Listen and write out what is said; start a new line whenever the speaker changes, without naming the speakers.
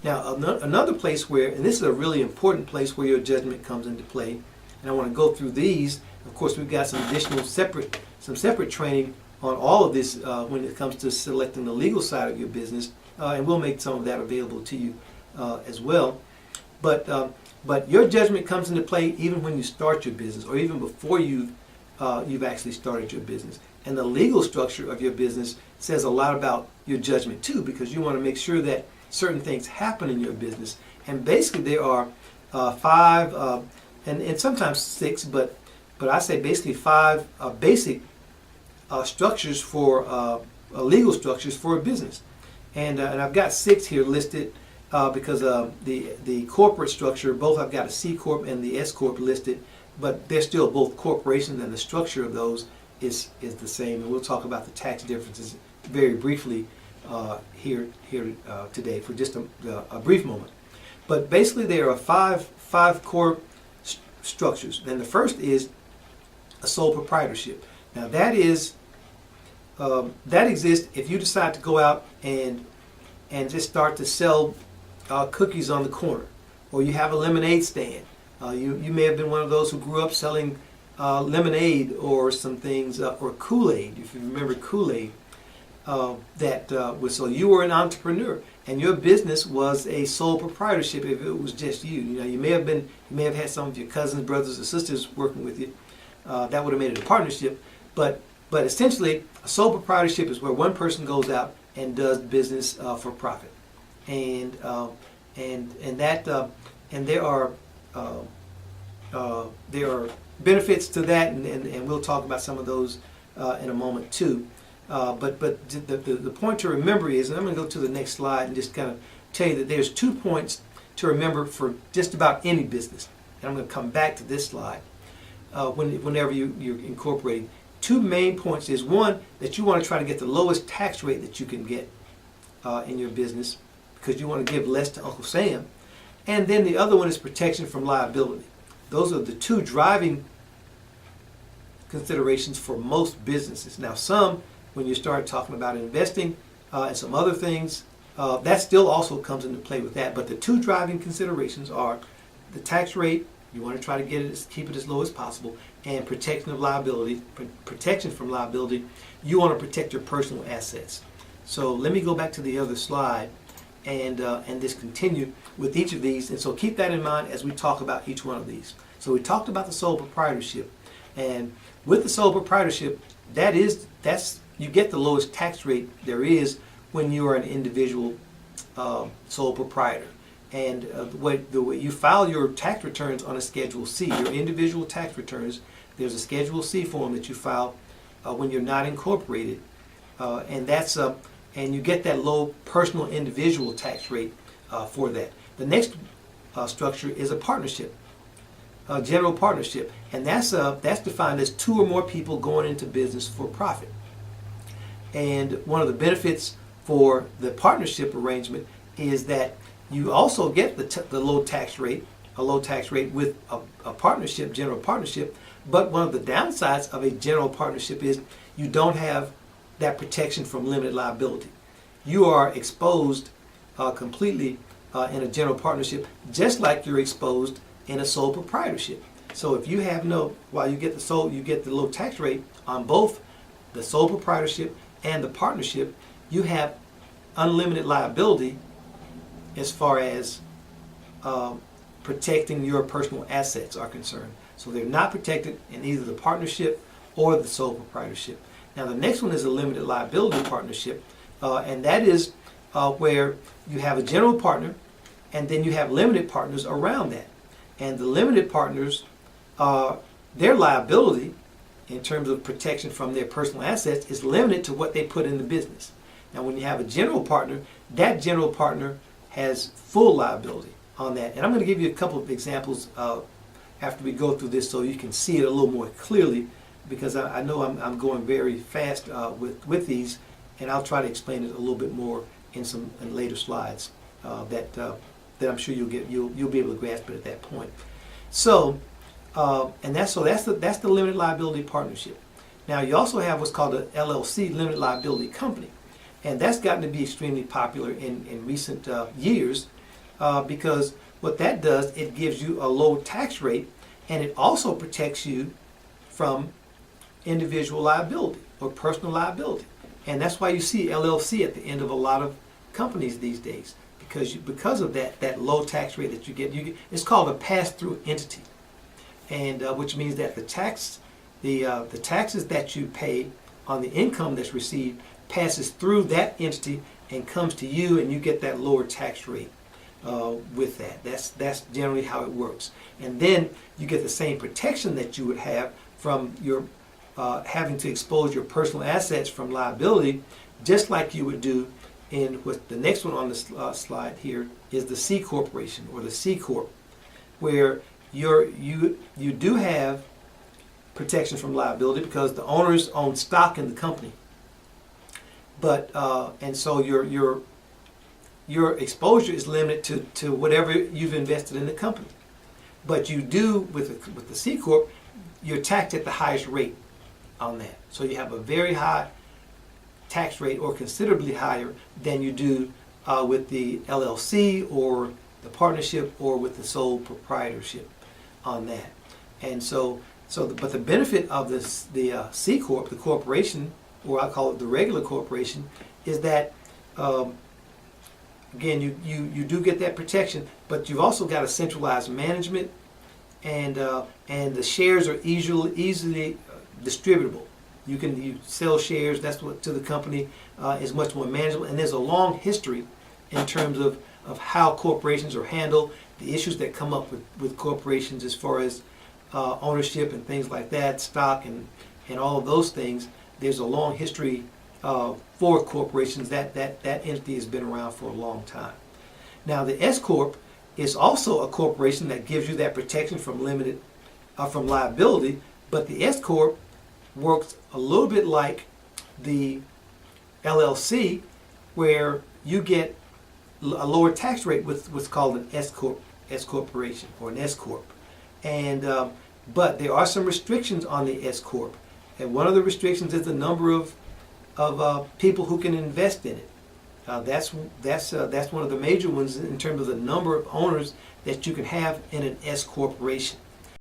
Now, another place where, and this is a really important place where your judgment comes into play, and I want to go through these. Of course, we've got some additional separate training on all of this when it comes to selecting the legal side of your business, and we'll make some of that available to you as well. But your judgment comes into play even when you start your business, or even before you've actually started your business. And the legal structure of your business says a lot about your judgment too, because you want to make sure that certain things happen in your business. And basically there are five, and sometimes six, but I say basically five basic structures for legal structures for a business. And I've got six here listed because the corporate structure, both I've got a C Corp and the S Corp listed, but they're still both corporations, and the structure of those is the same. And we'll talk about the tax differences very briefly here today for just a brief moment. But basically there are five core structures. And the first is a sole proprietorship. Now that exists if you decide to go out and just start to sell cookies on the corner, or you have a lemonade stand. You may have been one of those who grew up selling lemonade or some things, or Kool-Aid, if you remember Kool-Aid. So you were an entrepreneur, and your business was a sole proprietorship. If it was just you, you may have had some of your cousins, brothers, or sisters working with you. That would have made it a partnership. But essentially, a sole proprietorship is where one person goes out and does business for profit, and there are benefits to that, and we'll talk about some of those in a moment too. But the point to remember is, and I'm going to go to the next slide and just kind of tell you that there's 2 points to remember for just about any business. And I'm going to come back to this slide whenever you're incorporating. 2 main points is, one, that you want to try to get the lowest tax rate that you can get in your business, because you want to give less to Uncle Sam. And then the other one is protection from liability. Those are the 2 driving considerations for most businesses. Now some, when you start talking about investing and some other things, that still also comes into play with that. But the 2 driving considerations are the tax rate. You want to try to keep it as low as possible, and protection of liability, protection from liability. You want to protect your personal assets. So let me go back to the other slide and just continue with each of these. And so keep that in mind as we talk about each one of these. So we talked about the sole proprietorship, and with the sole proprietorship, you get the lowest tax rate there is when you are an individual sole proprietor. And the way you file your tax returns on a Schedule C, your individual tax returns, there's a Schedule C form that you file when you're not incorporated, and you get that low personal individual tax rate for that. The next structure is a partnership, a general partnership, and that's defined as 2 or more people going into business for profit. And one of the benefits for the partnership arrangement is that you also get the low tax rate, a low tax rate with a partnership, general partnership. But one of the downsides of a general partnership is you don't have that protection from limited liability. You are exposed completely in a general partnership, just like you're exposed in a sole proprietorship. So if you have while you get the low tax rate on both the sole proprietorship and the partnership, you have unlimited liability as far as protecting your personal assets are concerned. So they're not protected in either the partnership or the sole proprietorship. Now the next one is a limited liability partnership, and that is where you have a general partner, and then you have limited partners around that. And the limited partners, their liability in terms of protection from their personal assets is limited to what they put in the business. Now when you have a general partner, that general partner has full liability on that. And I'm going to give you a couple of examples after we go through this so you can see it a little more clearly, because I know I'm going very fast with these, and I'll try to explain it a little bit more in later slides that I'm sure you'll be able to grasp it at that point. So that's the limited liability partnership. Now you also have what's called a LLC, limited liability company, and that's gotten to be extremely popular in recent years. because what that does, it gives you a low tax rate, and it also protects you from individual liability or personal liability. And that's why you see LLC at the end of a lot of companies these days, because of that low tax rate that you get. It's called a pass-through entity, and which means that the taxes that you pay on the income that's received passes through that entity and comes to you, and you get that lower tax rate with that. That's generally how it works. And then you get the same protection that you would have from your having to expose your personal assets from liability, just like you would do in what the next one on the slide here is the C corporation or the C corp, where you do have protection from liability because the owners own stock in the company. But and so your exposure is limited to whatever you've invested in the company. But you do with the C corp, you're taxed at the highest rate on that. So you have a very high tax rate, or considerably higher than you do with the LLC or the partnership or with the sole proprietorship on that. And but the benefit of the C corp, the corporation, or I call it the regular corporation, is that again you do get that protection, but you've also got a centralized management, and the shares are easily distributable. You sell shares. That's what to the company is much more manageable, and there's a long history in terms of how corporations are handled, the issues that come up with corporations as far as ownership and things like that, stock and all of those things. There's a long history for corporations. That entity has been around for a long time. Now the S corp is also a corporation that gives you that protection from from liability, but the S corp works a little bit like the LLC, where you get a lower tax rate with what's called an S corporation or an S corp, and but there are some restrictions on the S corp, and one of the restrictions is the number of people who can invest in it. That's one of the major ones in terms of the number of owners that you can have in an S corporation.